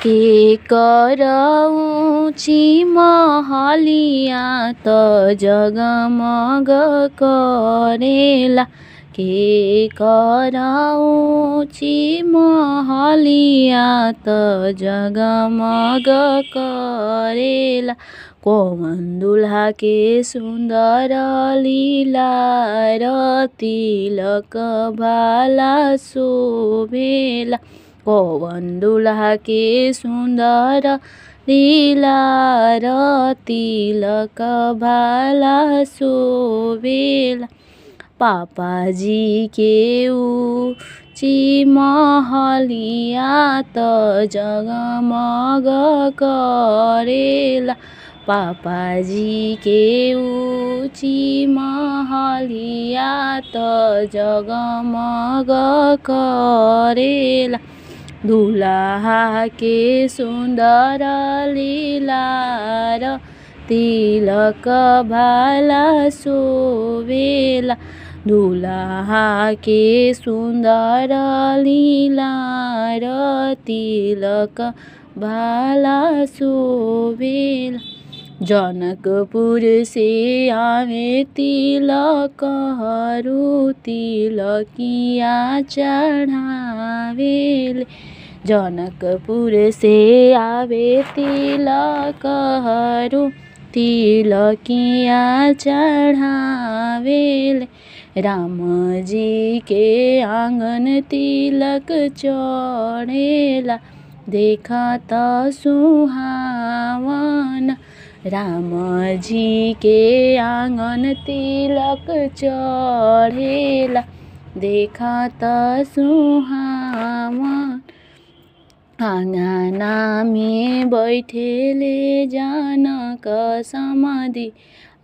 के करऊँची महलिया त जगमग करेला। के करऊँची महलिया त जगमग करेला। कौन दुल्हा के सुंदर लीलार तिलक भाला शोभेला। कौन दुल्हा के सुंदर लीलार तिलक भाला शोभेला। पापाजी के ऊँची महलिया त जगमग करेला। पापाजी के ऊँची महलिया त जगमग करेला। दुल्हा के सुंदर लीलार तिलक भाला शोभेला। दुल्हा के सुंदर लीलार तिलक भाला शोभेला। जनकपुर से आवे तिलकहरू तिलकिया चढ़ावेले। जनकपुर से आवे तिलकहरू तिलकिया चढ़ावेले। राम जी के आंगन तिलक चढ़ेला देखत सुहावन। राम जी के आंगन तिलक चढ़ेला देखत सुहावन। आंगना में बैठेले जनक समाधि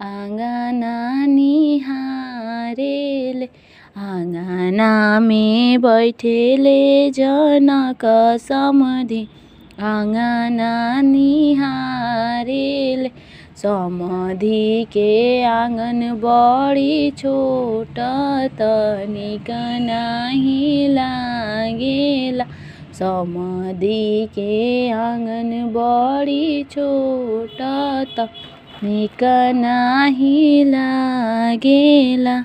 आंगना निहारेले। आंगना में बैठेले जनक समाधि आंगना निहारेले। समाधि के आंगन बड़ी छोट तनिक नाही लागेला। समाधि के आंगन बड़ी छोट तनिक नाही लागेला।